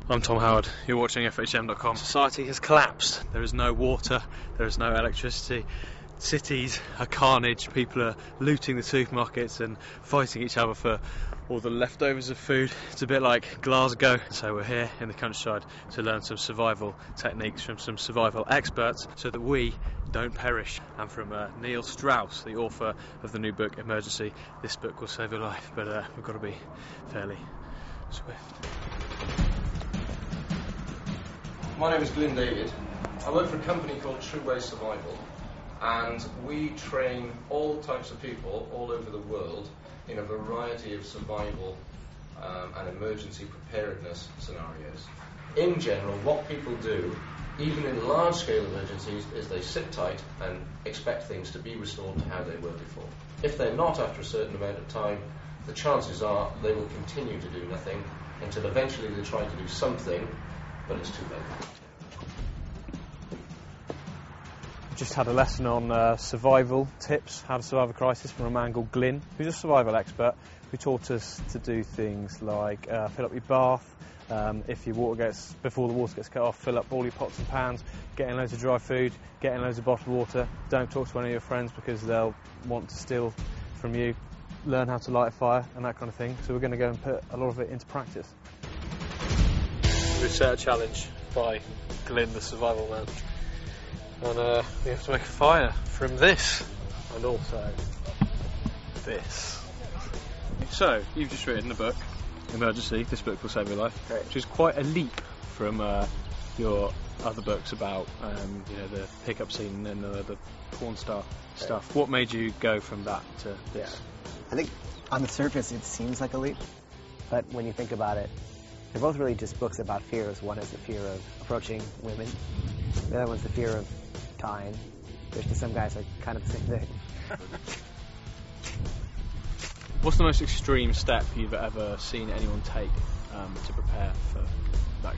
I'm Tom Howard, you're watching FHM.com. Society has collapsed. There is no water, there is no electricity. Cities are carnage, people are looting the supermarkets and fighting each other for all the leftovers of food. It's a bit like Glasgow. So we're here in the countryside to learn some survival techniques from some survival experts so that we don't perish. And from Neil Strauss, the author of the new book Emergency, this book will save your life, but we've got to be fairly swift. My name is Glyn David. I work for a company called True Way Survival, and we train all types of people all over the world in a variety of survival and emergency preparedness scenarios. In general, what people do, even in large-scale emergencies, is they sit tight and expect things to be restored to how they were before. If they're not after a certain amount of time, the chances are they will continue to do nothing until eventually they try to do something, but it's too late. Just had a lesson on survival tips, how to survive a crisis, from a man called Glyn, who's a survival expert, who taught us to do things like fill up your bath, if your water before the water gets cut off, fill up all your pots and pans, get in loads of dry food, get in loads of bottled water, don't talk to any of your friends because they'll want to steal from you, learn how to light a fire and that kind of thing. So we're going to go and put a lot of it into practice. We set a challenge by Glyn, the survival man. And we have to make a fire from this, and also this. So, you've just written a book, Emergency, this book will save your life, right, which is quite a leap from your other books about the pickup scene and the porn star stuff. What made you go from that to this? Yeah. I think on the surface it seems like a leap, but when you think about it, they're both really just books about fears. One is the fear of approaching women, the other one's the fear of dying, which to some guys are kind of the same thing. What's the most extreme step you've ever seen anyone take to prepare for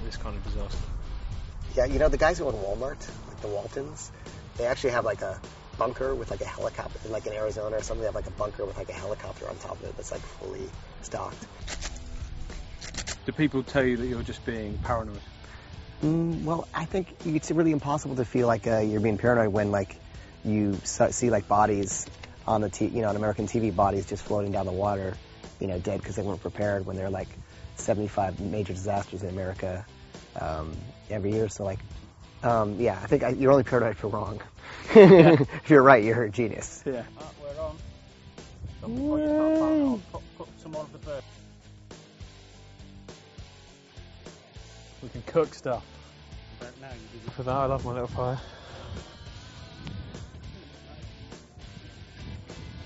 this kind of disaster? Yeah, the guys who own Walmart, like the Waltons, they actually have like a bunker with like a helicopter, like in Arizona or something, they have like a bunker with like a helicopter on top of it that's like fully stocked. Do people tell you that you're just being paranoid? Well, I think it's really impossible to feel like you're being paranoid when like you see like bodies on the on American TV, bodies just floating down the water, dead because they weren't prepared, when there are like 75 major disasters in America every year. So like, I think you're only paranoid if you're wrong. Yeah. If you're right, you're a genius. Yeah. We're on. So before you start firing, I'll put some more of the bird. We can cook stuff. For that, I love my little fire.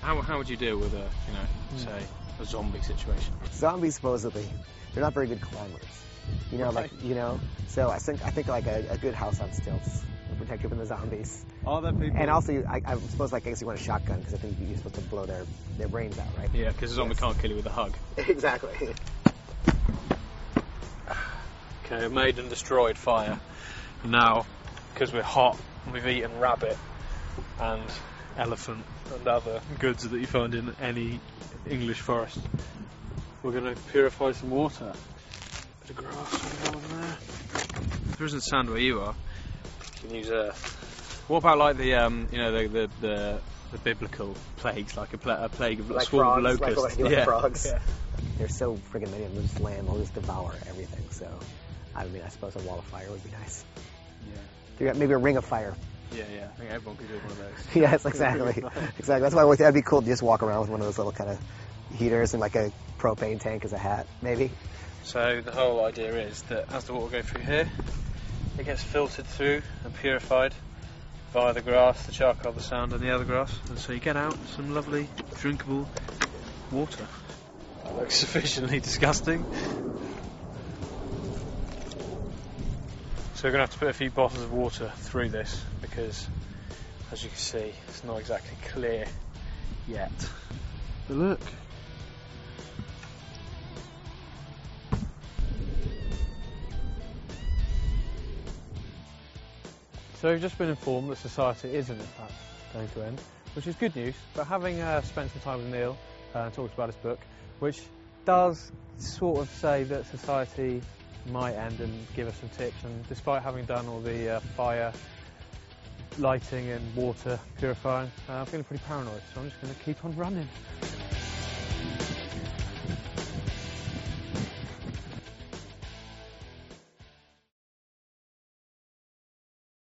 How would you deal with say, a zombie situation? Zombies, supposedly, they're not very good climbers. So I think like a good house on stilts will protect you from the zombies. Are there people? And also, I suppose, I guess you want a shotgun, because I think you're supposed to blow their brains out, right? Yeah, because a zombie can't kill you with a hug. Exactly. Okay, made and destroyed fire. Now, because we're hot, we've eaten rabbit and elephant and other goods that you find in any English forest. We're going to purify some water. Bit of grass on there. If there isn't sand where you are, you can use earth. What about like the biblical plagues, like a plague of like swarm frogs, of locusts? like frogs. Yeah. There's so friggin' many of them, this land will just devour everything. So, I suppose a wall of fire would be nice. Yeah. Maybe a ring of fire. Yeah. I think everyone could do one of those. Yes, exactly. Exactly. That's why that'd be cool to just walk around with one of those little kind of heaters and like a propane tank as a hat, maybe. So the whole idea is that as the water goes through here, it gets filtered through and purified via the grass, the charcoal, the sand and the other grass, and so you get out some lovely drinkable water. That looks sufficiently disgusting. So we're going to have to put a few bottles of water through this because, as you can see, it's not exactly clear yet. But look. So we've just been informed that society isn't in fact going to end, which is good news, but having spent some time with Neil and talked about his book, which does sort of say that society might end and give us some tips. And despite having done all the fire, lighting and water purifying, I'm feeling pretty paranoid, so I'm just going to keep on running.